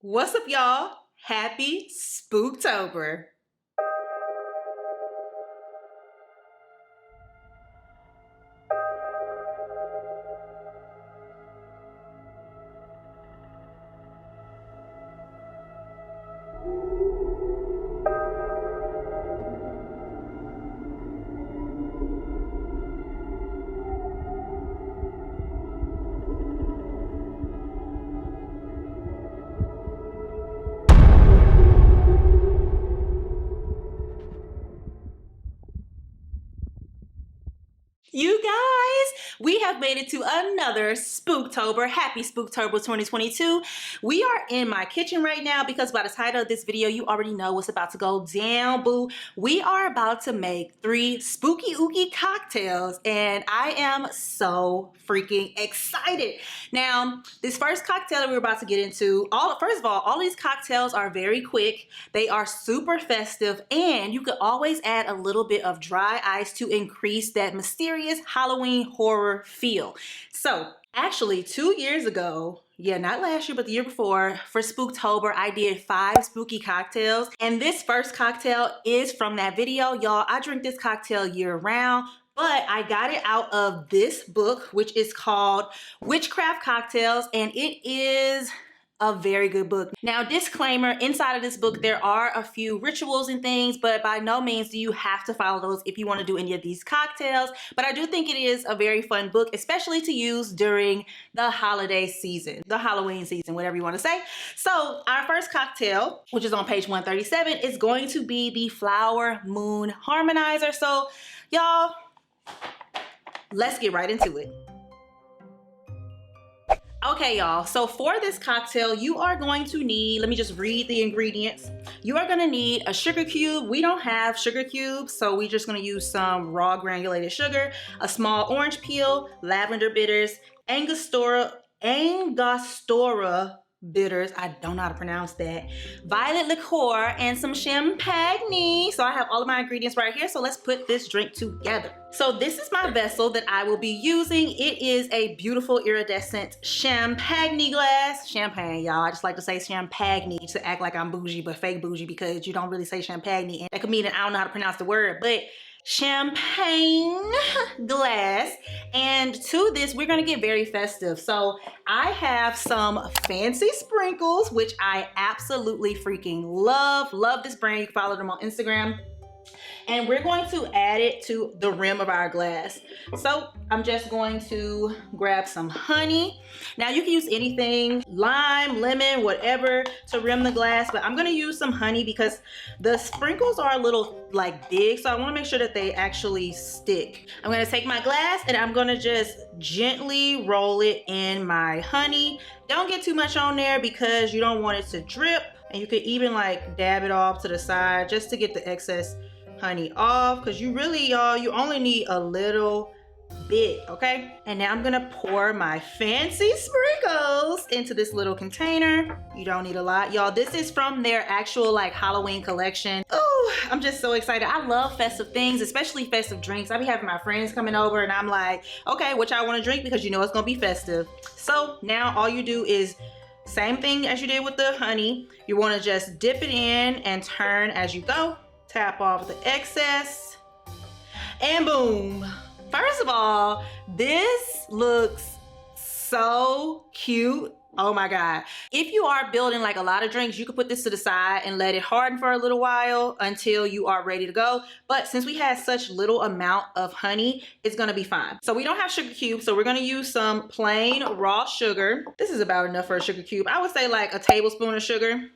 What's up, y'all? Happy Spooktober. You guys, we have made it to another Spooktober. Happy Spooktober 2022. We are in my kitchen right now because by the title of this video, you already know what's about to go down, boo. We are about to make 3 spooky ooky cocktails and I am so freaking excited. Now, this first cocktail that we're about to get into, first of all these cocktails are very quick. They are super festive and you could always add a little bit of dry ice to increase that mysterious Halloween horror feel. So actually 2 years ago, yeah, not last year, but the year before, for Spooktober, I did 5 spooky cocktails. And this first cocktail is from that video. Y'all, I drink this cocktail year round, but I got it out of this book, which is called Witchcraft Cocktails, and it is a very good book. Now, disclaimer, inside of this book, there are a few rituals and things, but by no means do you have to follow those if you want to do any of these cocktails. But I do think it is a very fun book, especially to use during the holiday season, the Halloween season, whatever you want to say. So our first cocktail, which is on page 137, is going to be the Flower Moon Harmonizer. So y'all, let's get right into it. Okay, y'all, so for this cocktail, you are going to need, let me just read the ingredients. You are gonna need a sugar cube. We don't have sugar cubes, so we're just gonna use some raw granulated sugar, a small orange peel, lavender bitters, Angostura bitters, I don't know how to pronounce that, Violet Liqueur, and some champagne. So I have all of my ingredients right here, so let's put this drink together. So this is my vessel that I will be using. It is a beautiful iridescent champagne glass. Champagne, y'all. I just like to say champagne to act like I'm bougie, but fake bougie because you don't really say champagne, and that could mean that I don't know how to pronounce the word, but champagne glass. And to this, we're gonna get very festive. So I have some fancy sprinkles, which I absolutely freaking love. Love this brand. You can follow them on Instagram. And we're going to add it to the rim of our glass. So I'm just going to grab some honey. Now you can use anything, lime, lemon, whatever, to rim the glass, but I'm gonna use some honey because the sprinkles are a little like big, so I wanna make sure that they actually stick. I'm gonna take my glass and I'm gonna just gently roll it in my honey. Don't get too much on there because you don't want it to drip, and you could even like dab it off to the side just to get the excess honey off, because you really, y'all, you only need a little bit, okay? And now I'm gonna pour my fancy sprinkles into this little container. You don't need a lot, y'all. This is from their actual like Halloween collection. Oh, I'm just so excited. I love festive things, especially festive drinks. I be having my friends coming over and I'm like, okay, what y'all want to drink, because you know it's gonna be festive. So now all you do is same thing as you did with the honey. You want to just dip it in and turn as you go. Tap off the excess and boom. First of all, this looks so cute. Oh my God. If you are building like a lot of drinks, you could put this to the side and let it harden for a little while until you are ready to go. But since we had such little amount of honey, it's gonna be fine. So we don't have sugar cubes, so we're gonna use some plain raw sugar. This is about enough for a sugar cube. I would say like a tablespoon of sugar.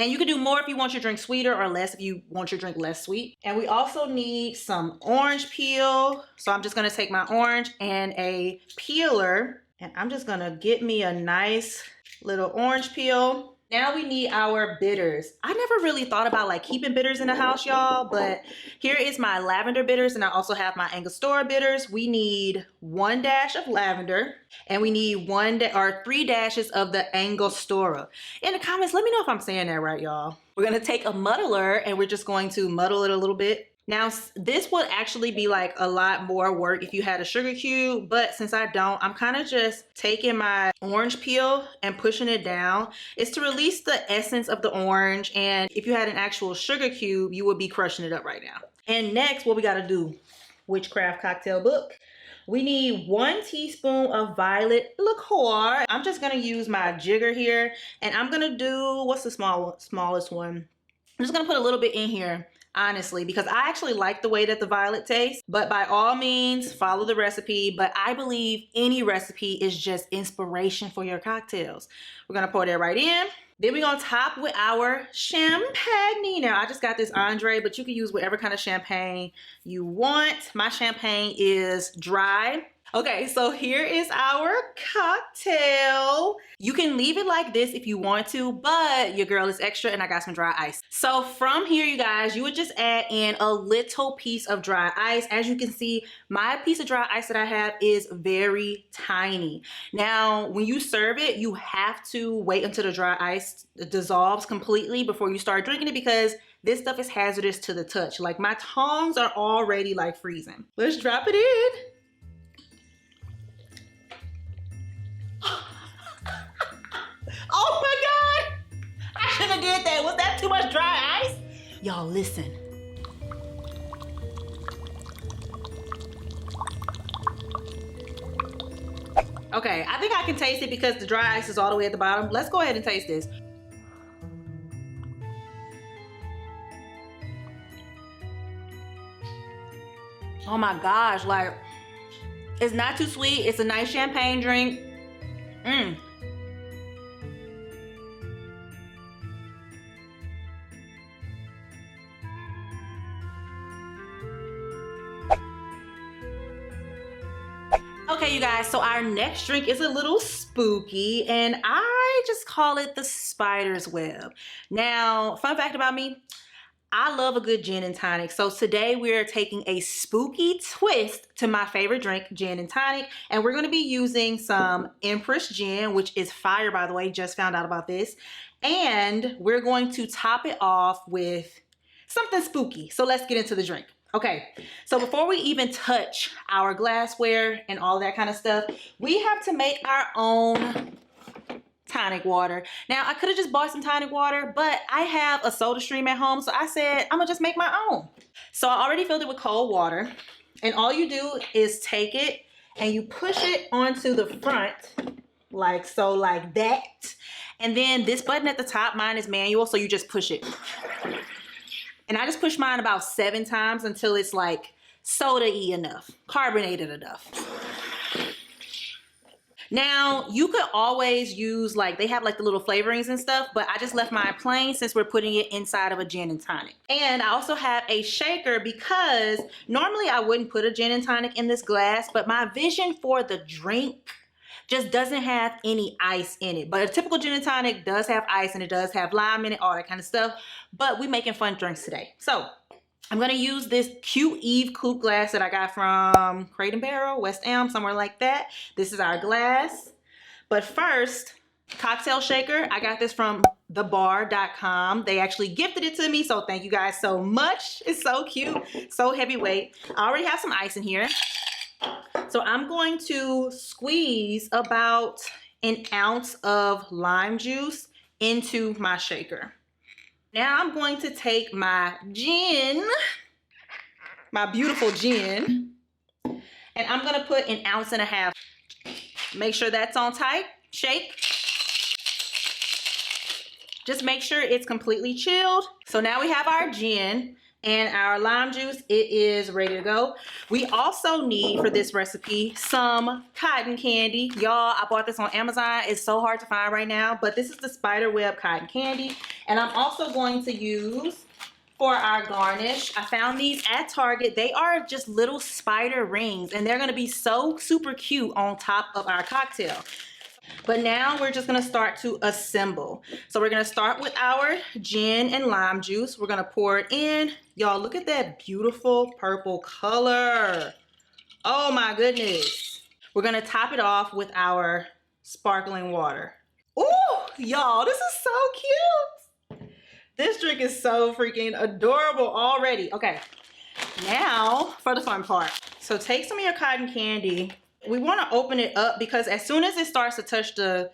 And you can do more if you want your drink sweeter, or less if you want your drink less sweet. And we also need some orange peel. So I'm just gonna take my orange and a peeler, and I'm just gonna get me a nice little orange peel. Now we need our bitters. I never really thought about like keeping bitters in the house, y'all, but here is my lavender bitters, and I also have my Angostura bitters. We need 1 dash of lavender, and we need 3 dashes of the Angostura. In the comments, let me know if I'm saying that right, y'all. We're gonna take a muddler and we're just going to muddle it a little bit. Now, this would actually be like a lot more work if you had a sugar cube, but since I don't, I'm kind of just taking my orange peel and pushing it down. It's to release the essence of the orange, and if you had an actual sugar cube, you would be crushing it up right now. And next, what we gotta do, Witchcraft Cocktail Book. We need 1 teaspoon of Violet Liqueur. I'm just gonna use my jigger here, and I'm gonna do, what's the smallest one? I'm just gonna put a little bit in here, honestly, because I actually like the way that the violet tastes, but by all means, follow the recipe. But I believe any recipe is just inspiration for your cocktails. We're gonna pour that right in. Then we're gonna top with our champagne. Now, I just got this Andre, but you can use whatever kind of champagne you want. My champagne is dry. Okay, so here is our cocktail. You can leave it like this if you want to, but your girl is extra and I got some dry ice. So from here, you guys, you would just add in a little piece of dry ice. As you can see, my piece of dry ice that I have is very tiny. Now, when you serve it, you have to wait until the dry ice dissolves completely before you start drinking it, because this stuff is hazardous to the touch. Like, my tongs are already like freezing. Let's drop it in. Oh my God, I should have did that. Was that too much dry ice? Y'all listen. Okay, I think I can taste it because the dry ice is all the way at the bottom. Let's go ahead and taste this. Oh my gosh, like, it's not too sweet. It's a nice champagne drink. Okay, you guys, so our next drink is a little spooky, and I just call it the spider's web. Now, fun fact about me, I love a good gin and tonic. So today we're taking a spooky twist to my favorite drink, gin and tonic, and we're gonna be using some Empress Gin, which is fire, by the way, just found out about this. And we're going to top it off with something spooky. So let's get into the drink. Okay, so before we even touch our glassware and all that kind of stuff, we have to make our own tonic water. Now, I could have just bought some tonic water, but I have a soda stream at home, so I said I'm gonna just make my own. So I already filled it with cold water, and all you do is take it and you push it onto the front, like so, like that. And then this button at the top, mine is manual, so you just push it. And I just push mine about 7 times until it's like soda-y enough, carbonated enough. Now, you could always use, like, they have like the little flavorings and stuff, but I just left mine plain since we're putting it inside of a gin and tonic. And I also have a shaker because normally I wouldn't put a gin and tonic in this glass, but my vision for the drink just doesn't have any ice in it. But a typical gin and tonic does have ice, and it does have lime in it, all that kind of stuff. But we making fun drinks today. So I'm gonna use this cute Eve coupe glass that I got from Crate and Barrel, West Elm, somewhere like that. This is our glass. But first, cocktail shaker. I got this from thebar.com. They actually gifted it to me, so thank you guys so much. It's so cute, so heavyweight. I already have some ice in here. So I'm going to squeeze about an ounce of lime juice into my shaker. Now I'm going to take my gin, my beautiful gin, and I'm gonna put an ounce and a half. Make sure that's on tight, shake. Just make sure it's completely chilled. So now we have our gin and our lime juice. It is ready to go. We also need, for this recipe, some cotton candy. Y'all, I bought this on Amazon. It's so hard to find right now, but this is the spider web cotton candy. And I'm also going to use, for our garnish, I found these at Target. They are just little spider rings, and they're gonna be so super cute on top of our cocktail. But now we're just gonna start to assemble. So we're gonna start with our gin and lime juice. We're gonna pour it in. Y'all, look at that beautiful purple color. Oh my goodness. We're gonna top it off with our sparkling water. Ooh, y'all, this is so cute. This drink is so freaking adorable already. Okay, Now for the fun part. So take some of your cotton candy. We want to open it up because as soon as it starts to touch the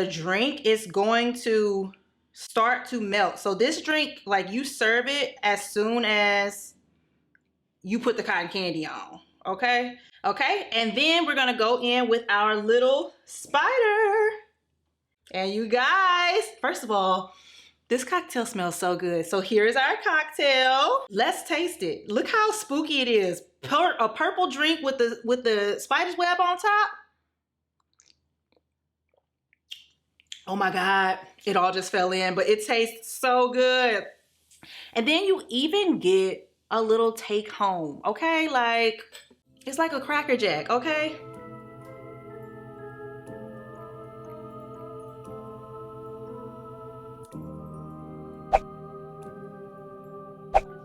drink, it's going to start to melt. So this drink, like, you serve it as soon as you put the cotton candy on. Okay? Okay? And then we're gonna go in with our little spider. And you guys, first of all, this cocktail smells so good. So here's our cocktail. Let's taste it. Look how spooky it is. A purple drink with the spider's web on top. Oh my God, it all just fell in, but it tastes so good. And then you even get a little take home, okay? Like, it's like a Cracker Jack, okay?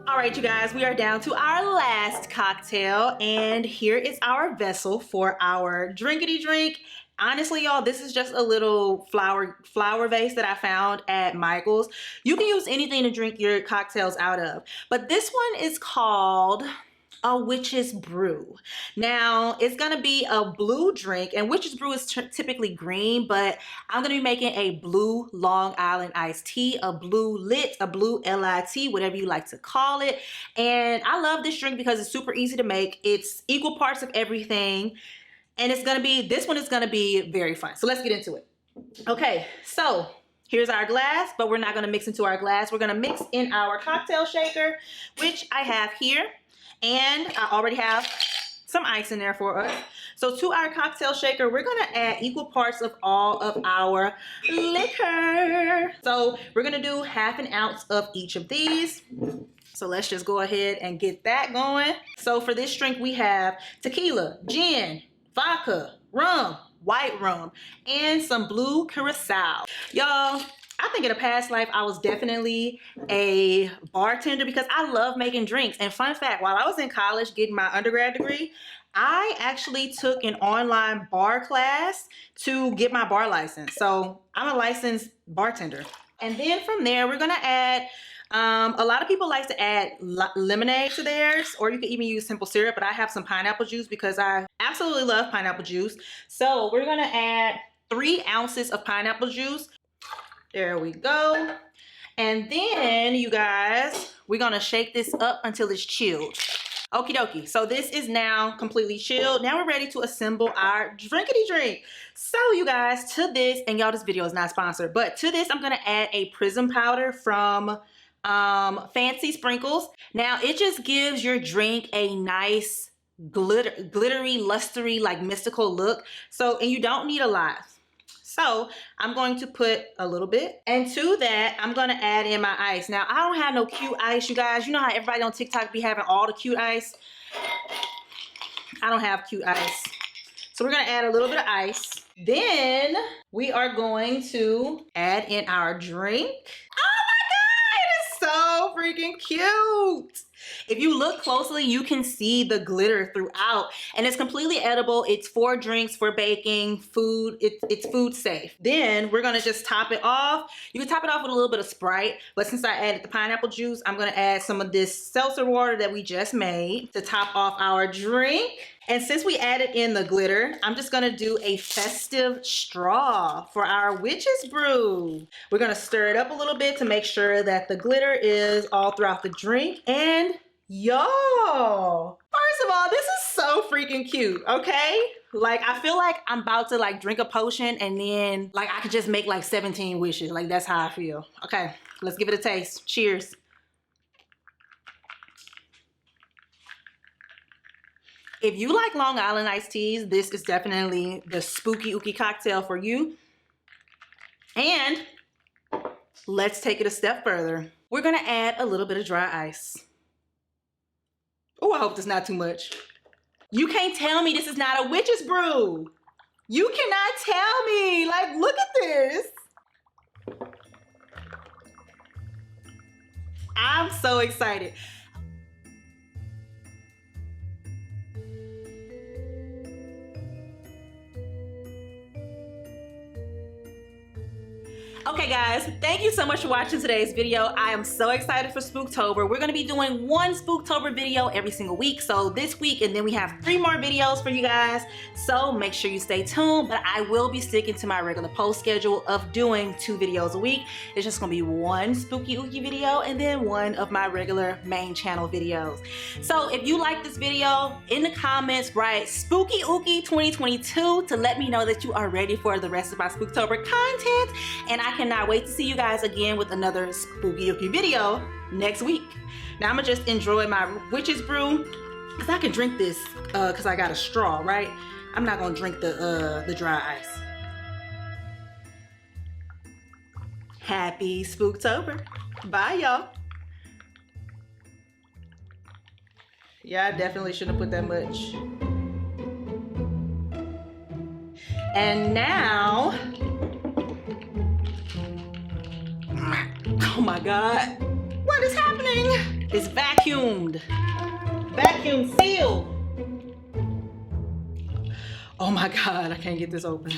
All right, you guys, we are down to our last cocktail, and here is our vessel for our drinkity drink. Honestly, y'all, this is just a little flower vase that I found at Michael's. You can use anything to drink your cocktails out of, but this one is called a Witch's Brew. Now, it's gonna be a blue drink, and Witch's Brew is typically green, but I'm gonna be making a blue Long Island iced tea, a blue lit, a blue L.I.T, whatever you like to call it. And I love this drink because it's super easy to make. It's equal parts of everything, and this one is gonna be very fun. So let's get into it. Okay, so here's our glass, but we're not gonna mix into our glass. We're gonna mix in our cocktail shaker, which I have here. And I already have some ice in there for us. So to our cocktail shaker, we're gonna add equal parts of all of our liquor. So we're gonna do 1/2 ounce of each of these. So let's just go ahead and get that going. So for this drink, we have tequila, gin, vodka, rum, white rum, and some Blue Curocao. Y'all, I think in a past life, I was definitely a bartender because I love making drinks. And fun fact, while I was in college getting my undergrad degree, I actually took an online bar class to get my bar license. So I'm a licensed bartender. And then from there, we're gonna add, a lot of people like to add lemonade to theirs, or you can even use simple syrup, but I have some pineapple juice because I absolutely love pineapple juice. So we're gonna add 3 ounces of pineapple juice. There we go. And then, you guys, we're gonna shake this up until it's chilled. Okie dokie. So this is now completely chilled. Now we're ready to assemble our drinkity drink. So you guys, to this, and y'all, this video is not sponsored, but to this, I'm gonna add a prism powder from Fancy Sprinkles. Now it just gives your drink a nice glittery, lustery, like mystical look. So, and you don't need a lot. So I'm going to put a little bit, and to that I'm gonna add in my ice. Now I don't have no cute ice, you guys. You know how everybody on TikTok be having all the cute ice? I don't have cute ice. So we're gonna add a little bit of ice. Then we are going to add in our drink. Oh my God, it is so freaking cute. If you look closely, you can see the glitter throughout, and it's completely edible. It's for drinks, for baking, food. It's food safe. Then we're gonna just top it off. You can top it off with a little bit of Sprite, but since I added the pineapple juice, I'm gonna add some of this seltzer water that we just made to top off our drink. And since we added in the glitter, I'm just gonna do a festive straw for our Witch's Brew. We're gonna stir it up a little bit to make sure that the glitter is all throughout the drink. And y'all, first of all, this is so freaking cute, okay? Like, I feel like I'm about to like drink a potion and then like I could just make like 17 wishes. Like, that's how I feel. Okay, let's give it a taste. Cheers. If you like Long Island iced teas, this is definitely the spooky ooky cocktail for you. And let's take it a step further. We're gonna add a little bit of dry ice. Oh, I hope that's not too much. You can't tell me this is not a Witch's Brew. You cannot tell me. Like, look at this. I'm so excited. Okay guys, guys, thank you so much for watching today's video. I am so excited for Spooktober. We're gonna be doing one Spooktober video every single week. So this week, and then we have 3 more videos for you guys. So make sure you stay tuned, but I will be sticking to my regular post schedule of doing 2 videos a week. It's just gonna be one spooky ooky video and then one of my regular main channel videos. So if you like this video, in the comments write Spooky Ooky 2022 to let me know that you are ready for the rest of my Spooktober content. And I cannot wait to see you guys again with another spooky ooky video next week. Now I'm gonna just enjoy my witch's brew because I can drink this because I got a straw, right? I'm not gonna drink the dry ice. Happy Spooktober. Bye, y'all. Yeah, I definitely shouldn't have put that much. And now, oh my God, what is happening? It's vacuumed, vacuum sealed. Oh my God, I can't get this open.